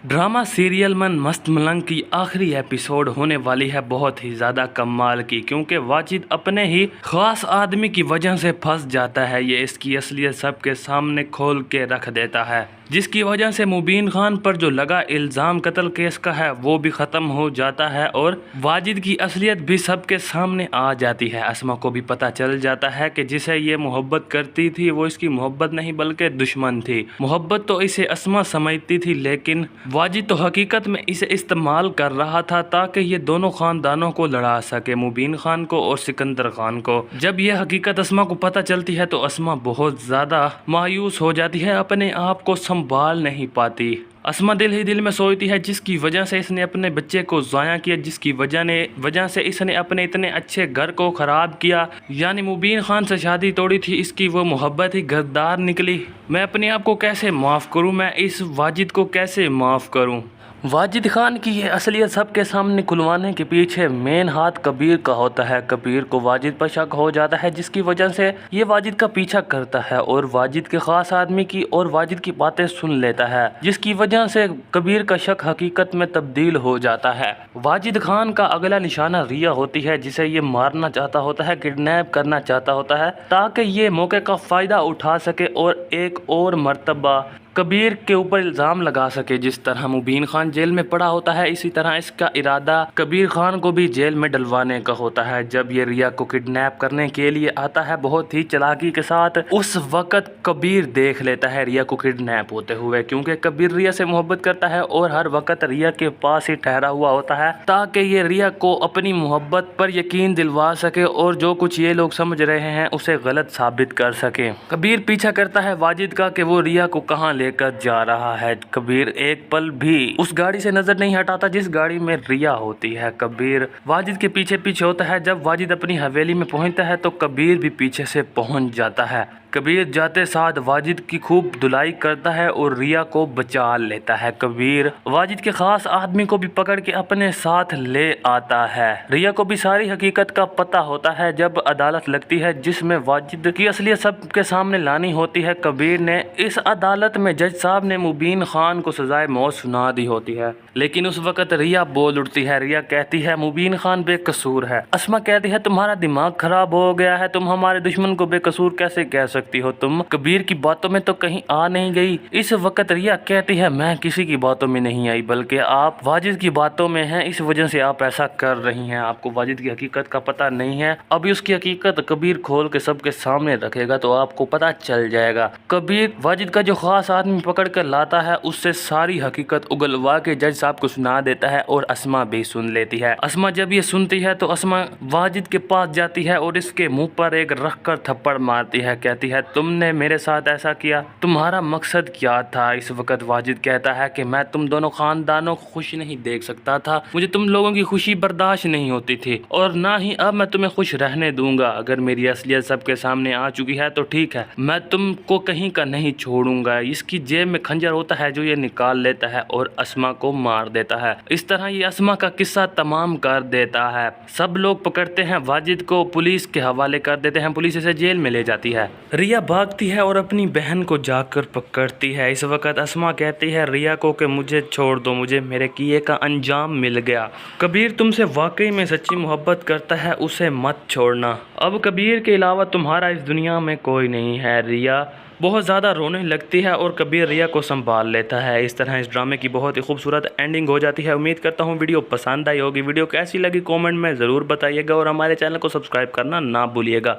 Drama serial मन मस्त मलंग की आखिरी एपिसोड होने वाली है बहुत ही ज़्यादा कमाल की, क्योंकि वाजिद अपने ही ख़ास आदमी की वजह से फंस जाता है। ये इसकी असलियत सबके सामने खोल के रख देता है, जिसकी वजह से मुबीन खान पर जो लगा इल्ज़ाम कत्ल केस का है वो भी ख़त्म हो जाता है और वाजिद की असलियत भी सबके सामने आ जाती है। अस्मा को भी पता चल जाता है कि जिसे ये मोहब्बत करती थी वो इसकी मोहब्बत नहीं बल्कि दुश्मन थी। मोहब्बत तो इसे अस्मा समझती थी, लेकिन वाजिद तो हकीकत में इसे इस्तेमाल कर रहा था ताकि ये दोनों ख़ानदानों को लड़ा सके, मुबीन खान को और सिकंदर खान को। जब यह हकीकत अस्मा को पता चलती है तो अस्मा बहुत ज़्यादा मायूस हो जाती है, अपने आप को संभाल नहीं पाती। अस्मा दिल ही दिल में सोचती है जिसकी वजह से इसने अपने बच्चे को ज़ाया किया, जिसकी वजह से इसने अपने इतने अच्छे घर को ख़राब किया, यानी मुबीन खान से शादी तोड़ी थी, इसकी वो मोहब्बत ही गद्दार निकली। मैं अपने आप को कैसे माफ़ करूं, मैं इस वाजिद को कैसे माफ़ करूं। वाजिद खान की ये असलियत सबके सामने खुलवाने के पीछे मेन हाथ कबीर का होता है। कबीर को वाजिद पर शक हो जाता है, जिसकी वजह से ये वाजिद का पीछा करता है और वाजिद के ख़ास आदमी की और वाजिद की बातें सुन लेता है, जिसकी वजह से कबीर का शक हकीकत में तब्दील हो जाता है। वाजिद खान का अगला निशाना रिया होती है, जिसे ये मारना चाहता होता है, किडनैप करना चाहता होता है ताकि ये मौके का फ़ायदा उठा सके और एक और मर्तबा कबीर के ऊपर इल्ज़ाम लगा सके। जिस तरह मुबीन खान जेल में पड़ा होता है, इसी तरह इसका इरादा कबीर खान को भी जेल में डलवाने का होता है। जब ये रिया को किडनैप करने के लिए आता है बहुत ही चालाकी के साथ, उस वक़्त कबीर देख लेता है रिया को किडनैप होते हुए, क्योंकि कबीर रिया से मोहब्बत करता है और हर वक्त रिया के पास ही ठहरा हुआ होता है ताकि ये रिया को अपनी मोहब्बत पर यकीन दिलवा सके और जो कुछ ये लोग समझ रहे हैं उसे गलत साबित कर सके। कबीर पीछा करता है वाजिद का कि वो रिया को कहाँ लेकर जा रहा है। कबीर एक पल भी उस गाड़ी से नजर नहीं हटाता जिस गाड़ी में रिया होती है। कबीर वाजिद के पीछे पीछे होता है। जब वाजिद अपनी हवेली में पहुंचता है तो कबीर भी पीछे से पहुंच जाता है। कबीर जाते साथ वाजिद की खूब धुलाई करता है और रिया को बचा लेता है। कबीर वाजिद के खास आदमी को भी पकड़ के अपने साथ ले आता है। रिया को भी सारी हकीकत का पता होता है। जब अदालत लगती है जिसमें वाजिद की असलियत सबके सामने लानी होती है, कबीर ने इस अदालत में जज साहब ने मुबीन खान को सजाए मौत सुना दी होती है, लेकिन उस वक़्त रिया बोल उठती है। रिया कहती है मुबीन खान बेकसूर है। अस्मा कहती है तुम्हारा दिमाग खराब हो गया है, तुम हमारे दुश्मन को बेकसूर कैसे कह सकती हो, तुम कबीर की बातों में तो कहीं आ नहीं गई। इस वक्त रिया कहती है मैं किसी की बातों में नहीं आई, बल्कि आप वाजिद की बातों में हैं, इस वजह से आप ऐसा कर रही हैं। आपको वाजिद की हकीकत का पता नहीं है, अभी उसकी हकीकत कबीर खोल के सबके सामने रखेगा तो आपको पता चल जाएगा। कबीर वाजिद का जो खास आदमी पकड़ कर लाता है उससे सारी हकीकत उगलवा के जज साहब को सुना देता है और अस्मा भी सुन लेती है। अस्मा जब ये सुनती है तो अस्मा वाजिद के पास जाती है और इसके मुंह पर एक रख कर थप्पड़ मारती है। कहती है तुमने मेरे साथ ऐसा किया, तुम्हारा मकसद क्या था। इस वक्त वाजिद कहता है कि मैं तुम दोनों खानदानों को खुशी नहीं देख सकता था, मुझे तुम लोगों की खुशी बर्दाश्त नहीं होती थी और ना ही अब मैं तुम्हें खुश रहने दूंगा। अगर मेरी असलियत सबके सामने आ चुकी है तो ठीक है, मैं तुमको कहीं का नहीं छोड़ूंगा। इसकी जेब में खंजर होता है जो ये निकाल लेता है और अस्मा को मार देता है। इस तरह ये अस्मा का किस्सा तमाम कर देता है। सब लोग पकड़ते हैं वाजिद को, पुलिस के हवाले कर देते हैं, पुलिस इसे जेल में ले जाती है। रिया भागती है और अपनी बहन को जाकर पकड़ती है। इस वक्त अस्मा कहती है रिया को कि मुझे छोड़ दो, मुझे मेरे किए का अंजाम मिल गया। कबीर तुमसे वाकई में सच्ची मोहब्बत करता है, उसे मत छोड़ना। अब कबीर के अलावा तुम्हारा इस दुनिया में कोई नहीं है। रिया बहुत ज़्यादा रोने लगती है और कबीर रिया को संभाल लेता है। इस तरह इस ड्रामे की बहुत ही खूबसूरत एंडिंग हो जाती है। उम्मीद करता हूँ वीडियो पसंद आई होगी। वीडियो कैसी लगी कमेंट में ज़रूर बताइएगा और हमारे चैनल को सब्सक्राइब करना ना भूलिएगा।